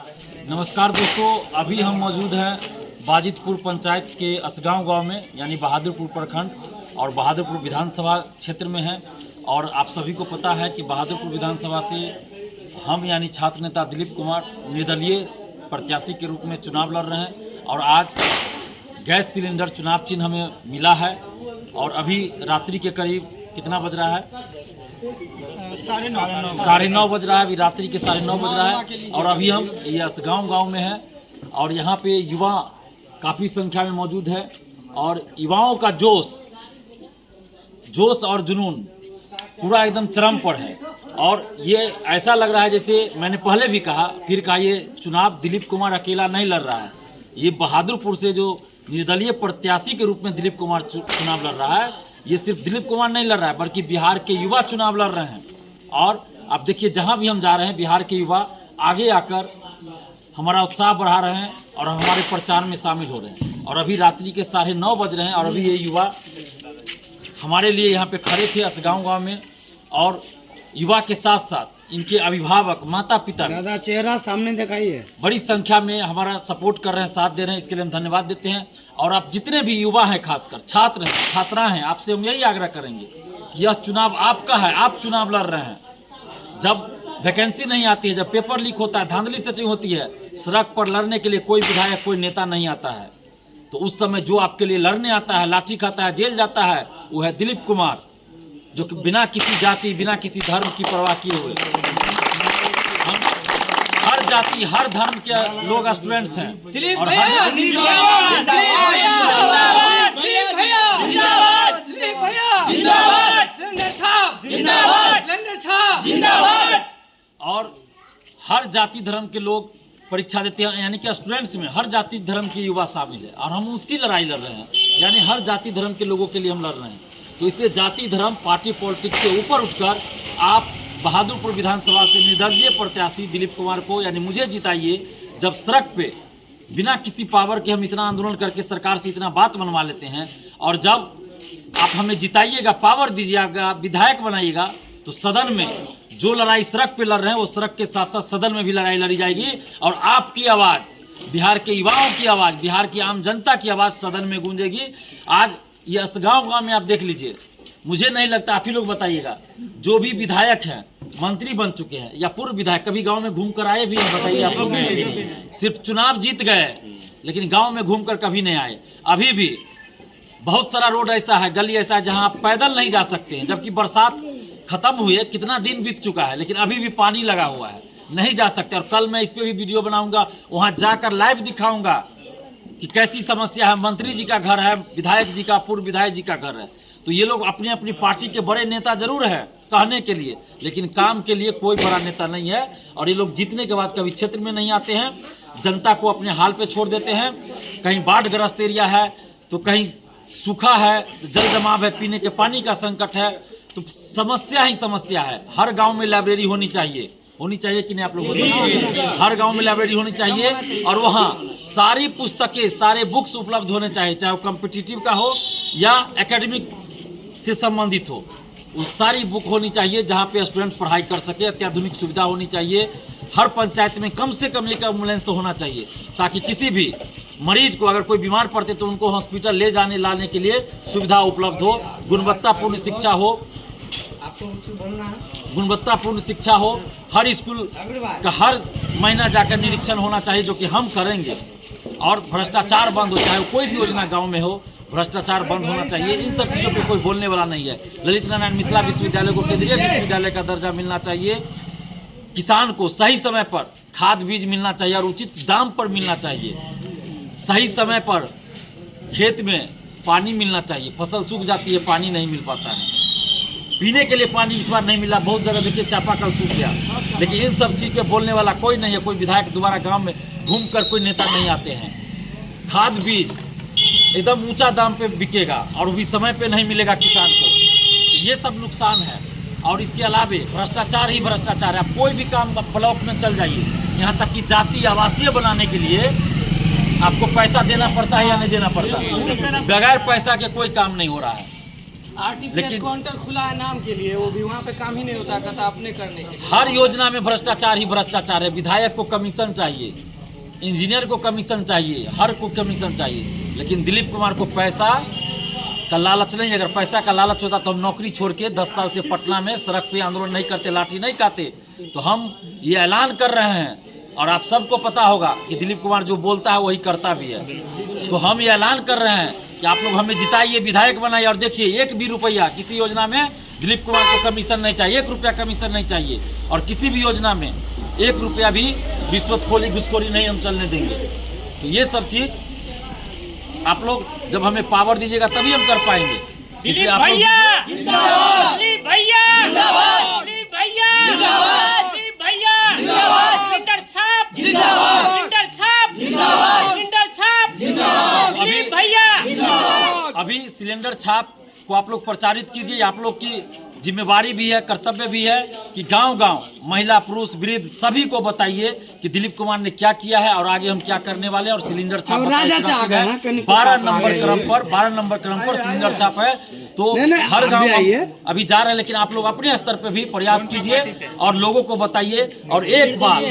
नमस्कार दोस्तों, अभी हम मौजूद हैं बाजितपुर पंचायत के असगांव गांव में, यानी बहादुरपुर प्रखंड और बहादुरपुर विधानसभा क्षेत्र में हैं। और आप सभी को पता है कि बहादुरपुर विधानसभा से हम यानी छात्र नेता दिलीप कुमार निर्दलीय प्रत्याशी के रूप में चुनाव लड़ रहे हैं। और आज गैस सिलेंडर चुनाव चिन्ह हमें मिला है। और अभी रात्रि के करीब कितना बज रहा है? 9:30 बज रहा है। अभी रात्रि के 9:30 बज रहा है। और अभी हम ये असगांव गांव में हैं और यहाँ पे युवा काफ़ी संख्या में मौजूद है। और युवाओं का जोश और जुनून पूरा एकदम चरम पर है। और ये ऐसा लग रहा है जैसे मैंने पहले भी कहा, फिर कहा, ये चुनाव दिलीप कुमार अकेला नहीं लड़ रहा है। ये बहादुरपुर से जो निर्दलीय प्रत्याशी के रूप में दिलीप कुमार चुनाव लड़ रहा है, ये सिर्फ दिलीप कुमार नहीं लड़ रहा है बल्कि बिहार के युवा चुनाव लड़ रहे हैं। और अब देखिए, जहां भी हम जा रहे हैं बिहार के युवा आगे आकर हमारा उत्साह बढ़ा रहे हैं और हमारे प्रचार में शामिल हो रहे हैं। और अभी रात्रि के 9:30 बज रहे हैं और अभी ये युवा हमारे लिए यहाँ पे खड़े थे असगांव गाँव में। और युवा के साथ साथ इनके अभिभावक, माता पिता, दादा चेहरा सामने दिखाइए, बड़ी संख्या में हमारा सपोर्ट कर रहे हैं, साथ दे रहे हैं। इसके लिए हम धन्यवाद देते हैं। और आप जितने भी युवा हैं, खासकर छात्र हैं, छात्राएं हैं, आपसे हम यही आग्रह करेंगे कि यह चुनाव आपका है। आप चुनाव लड़ रहे हैं। जब वैकेंसी नहीं आती है, जब पेपर लीक होता है, धांधली सेटिंग होती है, सड़क पर लड़ने के लिए कोई विधायक, कोई नेता नहीं आता है, तो उस समय जो आपके लिए लड़ने आता है, लाठी खाता है, जेल जाता है, वो है दिलीप कुमार, जो कि बिना किसी जाति, बिना किसी धर्म की परवाह किए हुए, हम हर जाति, हर धर्म के लोग स्टूडेंट्स हैं। और और हर जाति धर्म के लोग परीक्षा देते हैं, यानी कि स्टूडेंट्स में हर जाति धर्म के युवा शामिल है। और हम उसकी लड़ाई लड़ रहे हैं, यानी हर जाति धर्म के लोगों के लिए हम लड़ रहे हैं। तो इसलिए जाति धर्म पार्टी पॉलिटिक्स से ऊपर उठकर आप बहादुरपुर विधानसभा से निर्दलीय प्रत्याशी दिलीप कुमार को, यानी मुझे जिताइए। जब सड़क पे बिना किसी पावर के हम इतना आंदोलन करके सरकार से इतना बात मनवा लेते हैं, और जब आप हमें जिताइएगा, पावर दीजिएगा, विधायक बनाइएगा, तो सदन में जो लड़ाई सड़क पे लड़ रहे हैं, वो सड़क के साथ साथ सदन में भी लड़ाई लड़ी जाएगी। और आपकी आवाज़, बिहार के युवाओं की आवाज़, बिहार की आम जनता की आवाज़ सदन में गूंजेगी। आज ये असगांव गांव में आप देख लीजिए, मुझे नहीं लगता, आप ही लोग बताइएगा, जो भी विधायक हैं, मंत्री बन चुके हैं या पूर्व विधायक, कभी गांव में घूम कर आए भी हैं? बताइए आप लोग। सिर्फ चुनाव जीत गए, लेकिन गांव में घूमकर कभी नहीं आए। अभी भी बहुत सारा रोड ऐसा है, गली ऐसा है, जहां आप पैदल नहीं जा सकते हैं, जबकि बरसात खत्म हुए कितना दिन बीत चुका है, लेकिन अभी भी पानी लगा हुआ है, नहीं जा सकते। और कल मैं इस पे भी वीडियो बनाऊंगा, वहां जाकर लाइव दिखाऊंगा कि कैसी समस्या है। मंत्री जी का घर है, विधायक जी का, पूर्व विधायक जी का घर है। तो ये लोग अपनी अपनी पार्टी के बड़े नेता जरूर है कहने के लिए, लेकिन काम के लिए कोई बड़ा नेता नहीं है। और ये लोग जीतने के बाद कभी क्षेत्र में नहीं आते हैं, जनता को अपने हाल पे छोड़ देते हैं। कहीं बाढ़ ग्रस्त एरिया है, तो कहीं सूखा है, जल जमाव है, पीने के पानी का संकट है, तो समस्या ही समस्या है। हर गाँव में लाइब्रेरी होनी चाहिए कि नहीं आप लोग? हर गांव में लाइब्रेरी होनी चाहिए और वहाँ सारी पुस्तकें, सारे बुक्स उपलब्ध होने चाहिए, चाहे वो कॉम्पिटिटिव का हो या एकेडमिक से संबंधित हो। वो सारी बुक होनी चाहिए जहाँ पे स्टूडेंट पढ़ाई कर सके। अत्याधुनिक सुविधा होनी चाहिए। हर पंचायत में कम से कम एक एम्बुलेंस तो होना चाहिए, ताकि किसी भी मरीज को अगर कोई बीमार पड़ते तो उनको हॉस्पिटल ले जाने लाने के लिए सुविधा उपलब्ध हो। गुणवत्तापूर्ण शिक्षा हो, गुणवत्तापूर्ण शिक्षा हो। हर स्कूल का हर महीना जाकर निरीक्षण होना चाहिए, जो कि हम करेंगे। और भ्रष्टाचार बंद हो, चाहे कोई भी योजना गांव में हो, भ्रष्टाचार बंद होना चाहिए। इन सब चीज़ों पे कोई बोलने वाला नहीं है। ललित नारायण मिथिला विश्वविद्यालय को केंद्रीय विश्वविद्यालय का दर्जा मिलना चाहिए। किसान को सही समय पर खाद बीज मिलना चाहिए और उचित दाम पर मिलना चाहिए। सही समय पर खेत में पानी मिलना चाहिए। फसल सूख जाती है, पानी नहीं मिल पाता है। पीने के लिए पानी इस बार नहीं मिला, बहुत जगह देखिए चापाकल सूख गया। लेकिन इन सब चीज़ पे बोलने वाला कोई नहीं है। कोई विधायक दोबारा गांव में घूमकर कोई नेता नहीं आते हैं। खाद बीज एकदम ऊंचा दाम पे बिकेगा और वो भी समय पे नहीं मिलेगा किसान को, तो ये सब नुकसान है। और इसके अलावे भ्रष्टाचार ही भ्रष्टाचार है। आप कोई भी काम ब्लॉक में चल जाइए, यहाँ तक कि जाति आवासीय बनाने के लिए आपको पैसा देना पड़ता है या नहीं देना पड़ता है? बगैर पैसा के कोई काम नहीं हो रहा है। आरटीपीएस काउंटर खुला है नाम के लिए, वो भी वहाँ पे काम ही नहीं होता, कहता अपने करने के लिए। हर योजना में भ्रष्टाचार ही भ्रष्टाचार है। विधायक को कमीशन चाहिए, इंजीनियर को कमीशन चाहिए, हर को कमीशन चाहिए, लेकिन दिलीप कुमार को पैसा का लालच नहीं। अगर पैसा का लालच होता तो हम नौकरी छोड़ के 10 साल से पटना में सड़क पे आंदोलन नहीं करते, लाठी नहीं खाते। तो हम ये ऐलान कर रहे हैं और आप सबको पता होगा कि दिलीप कुमार जो बोलता है वही करता भी है। तो हम ये ऐलान कर रहे हैं कि आप लोग हमें जिताइए, विधायक बनाइए, और देखिए 1 भी रुपया किसी योजना में दिलीप कुमार को कमीशन नहीं चाहिए, 1 रुपया कमीशन नहीं चाहिए, और किसी भी योजना में 1 रुपया भी रिश्वतखोरी घुसखोरी नहीं हम चलने देंगे। तो ये सब चीज आप लोग जब हमें पावर दीजिएगा तभी हम कर पाएंगे। इसलिए आप लोग दिलीप भैया जिंदाबाद, दिलीप भैया जिंदाबाद, दिलीप भैया जिंदाबाद, सिलेंडर छाप जिंदाबाद, सिलेंडर छाप जिंदाबाद, सिलेंडर छाप जिंदाबाद, दिलीप भैया जिंदाबाद। अभी सिलेंडर छाप को आप लोग प्रचारित कीजिए। आप लोग की जिम्मेवारी भी है, कर्तव्य भी है कि गांव-गांव महिला, पुरुष, वृद्ध सभी को बताइए कि दिलीप कुमार ने क्या किया है और आगे हम क्या करने वाले हैं। और सिलेंडर छाप 12 नंबर क्रम पर सिलेंडर छाप है। तो हर गांव अभी जा रहे हैं, लेकिन आप लोग अपने स्तर पे भी प्रयास कीजिए और लोगों को बताइए और एक बार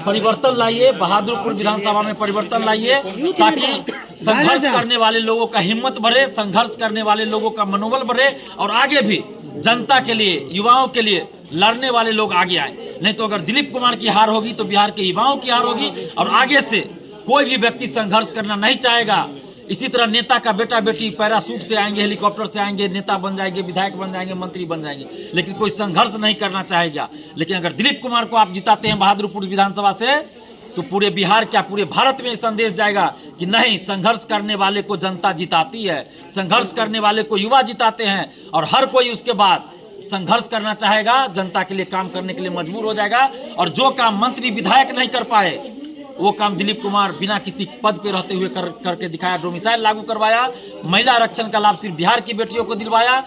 परिवर्तन लाइए, बहादुरपुर विधानसभा में परिवर्तन लाइए, ताकि संघर्ष करने वाले लोगों का हिम्मत बढ़े, संघर्ष करने वाले लोगों का मनोबल बढ़े और आगे भी जनता के लिए, युवाओं के लिए लड़ने वाले लोग आगे आए। नहीं तो अगर दिलीप कुमार की हार होगी तो बिहार के युवाओं की हार होगी और आगे से कोई भी व्यक्ति संघर्ष करना नहीं चाहेगा। इसी तरह नेता का बेटा बेटी पैराशूट से आएंगे, हेलीकॉप्टर से आएंगे, नेता बन जाएंगे, विधायक बन जाएंगे, मंत्री बन जाएंगे, लेकिन कोई संघर्ष नहीं करना चाहेगा। लेकिन अगर दिलीप कुमार को आप जिताते हैं बहादुरपुर विधानसभा से, तो पूरे बिहार क्या पूरे भारत में संदेश जाएगा कि नहीं, संघर्ष करने वाले को जनता जिताती है, संघर्ष करने वाले को युवा जिताते हैं और हर कोई उसके बाद संघर्ष करना चाहेगा, जनता के लिए काम करने के लिए मजबूर हो जाएगा। और जो काम मंत्री विधायक नहीं कर पाए वो काम दिलीप कुमार बिना किसी पद पे रहते हुए करके दिखाया। डोमिसाइल लागू करवाया, महिला आरक्षण का लाभ सिर्फ बिहार की बेटियों को दिलवाया,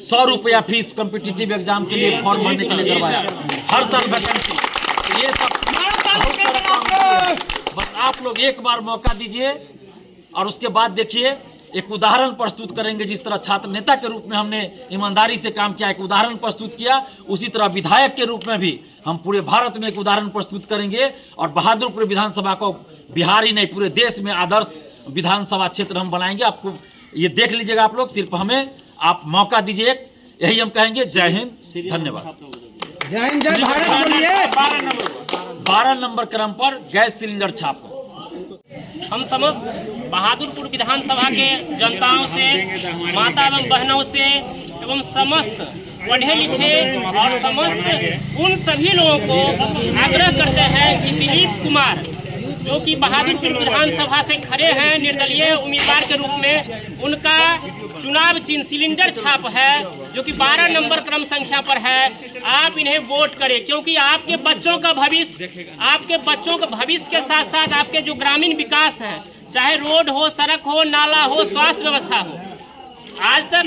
100 रुपया फीस कॉम्पिटिटिव एग्जाम के लिए फॉर्म भरने के लिए करवाया, हर साल वैकेंसी। तो ये सब बस आप लोग एक बार मौका दीजिए और उसके बाद देखिए एक उदाहरण प्रस्तुत करेंगे। जिस तरह छात्र नेता के रूप में हमने ईमानदारी से काम किया, एक उदाहरण प्रस्तुत किया, उसी तरह विधायक के रूप में भी हम पूरे भारत में एक उदाहरण प्रस्तुत करेंगे और बहादुरपुर विधानसभा को बिहार ही नहीं पूरे देश में आदर्श विधानसभा क्षेत्र हम बनाएंगे। आपको ये देख लीजिएगा आप लोग, सिर्फ हमें आप मौका दीजिए, यही हम कहेंगे। जय हिंद, धन्यवाद। जय हिंद, जय भारत बोलिए। 12 नंबर क्रम पर गैस सिलेंडर छाप। हम समस्त बहादुरपुर विधानसभा के जनताओं से, माता एवं बहनों से एवं समस्त पढ़े लिखे और समस्त उन सभी लोगों को आग्रह करते हैं कि दिलीप कुमार जो कि बहादुरपुर विधानसभा से खड़े हैं निर्दलीय उम्मीदवार के रूप में, उनका चुनाव चिन्ह सिलेंडर छाप है जो कि 12 नंबर क्रम संख्या पर है। आप इन्हें वोट करें क्योंकि आपके बच्चों का भविष्य के साथ साथ आपके जो ग्रामीण विकास है, चाहे रोड हो, सड़क हो, नाला हो, स्वास्थ्य व्यवस्था हो, आज तक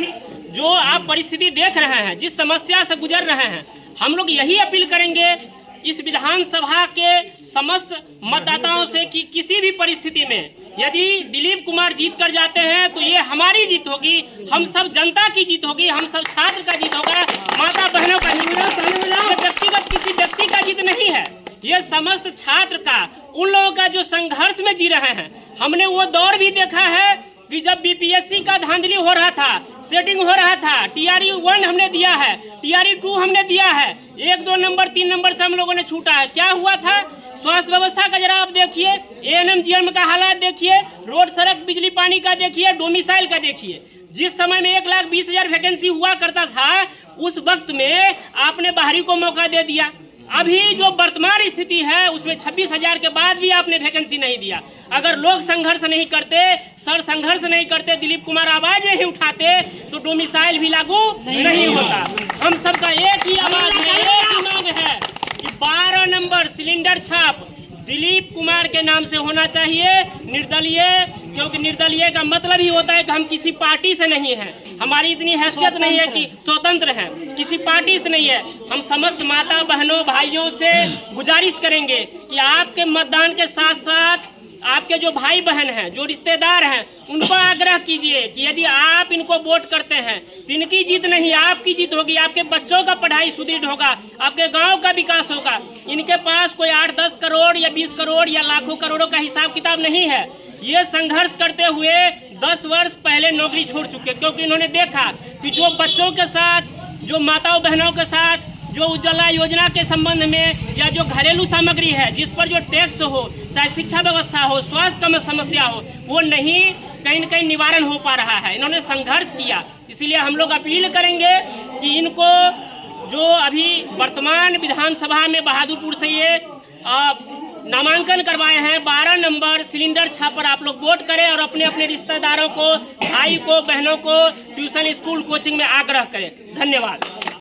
जो आप परिस्थिति देख रहे हैं, जिस समस्या से गुजर रहे हैं, हम लोग यही अपील करेंगे इस विधानसभा के समस्त मतदाताओं से कि किसी भी परिस्थिति में यदि दिलीप कुमार जीत कर जाते हैं तो ये हमारी जीत होगी, हम सब जनता की जीत होगी, हम सब छात्र का जीत होगा, माता बहनों का जीत होगा। ये व्यक्तिगत किसी व्यक्ति का जीत नहीं है, ये समस्त छात्र का, उन लोगों का जो संघर्ष में जी रहे हैं। हमने वो दौर भी देखा है कि जब बीपीएससी का धांधली हो रहा था, सेटिंग हो रहा था, TRE 1 हमने दिया है, TRE 2 हमने दिया है, 1, 2 नंबर 3 नंबर से हम लोगों ने छूटा है। क्या हुआ था? स्वास्थ्य व्यवस्था का जरा आप देखिए, ANM GM का हालात देखिए, रोड सड़क बिजली पानी का देखिए, डोमिसाइल का देखिए। जिस समय में 1,20,000 वैकेंसी हुआ करता था, उस वक्त में आपने बाहरी को मौका दे दिया। अभी जो वर्तमान स्थिति है उसमें 26,000 के बाद भी आपने वैकेंसी नहीं दिया। अगर लोग संघर्ष नहीं करते, सर संघर्ष नहीं करते, दिलीप कुमार आवाज नहीं उठाते तो डोमिसाइल भी लागू नहीं होता। हम सबका एक ही आवाज है, एक ही मांग है कि 12 नंबर सिलेंडर छाप दिलीप कुमार के नाम से होना चाहिए, निर्दलीय, क्योंकि निर्दलीय का मतलब ही होता है कि हम किसी पार्टी से नहीं हैं, हमारी इतनी हैसियत नहीं है कि स्वतंत्र हैं, किसी पार्टी से नहीं है। हम समस्त माता बहनों भाइयों से गुजारिश करेंगे कि आपके मतदान के साथ साथ आपके जो भाई बहन हैं, जो रिश्तेदार हैं, उनको आग्रह कीजिए कि यदि आप इन इनको वोट करते हैं तो इनकी जीत नहीं आपकी जीत होगी, आपके बच्चों का पढ़ाई सुदृढ़ होगा, आपके गांव का विकास होगा। इनके पास कोई 8-10 करोड़ या 20 करोड़ या लाखों करोड़ों का हिसाब किताब नहीं है। ये संघर्ष करते हुए 10 वर्ष पहले नौकरी छोड़ चुके, क्योंकि इन्होंने देखा कि जो बच्चों के साथ, जो माताओं बहनों के साथ, जो उज्ज्वला योजना के संबंध में या जो घरेलू सामग्री है जिस पर जो टैक्स हो, चाहे शिक्षा व्यवस्था हो, स्वास्थ्य का समस्या हो, वो नहीं कहीं न कहीं निवारण हो पा रहा है। इन्होंने संघर्ष किया, इसलिए हम लोग अपील करेंगे कि इनको जो अभी वर्तमान विधानसभा में बहादुरपुर से ये नामांकन करवाए हैं 12 नंबर सिलेंडर छापर आप लोग वोट करें और अपने अपने रिश्तेदारों को, भाई को, बहनों को ट्यूशन, स्कूल, कोचिंग में आग्रह करें। धन्यवाद।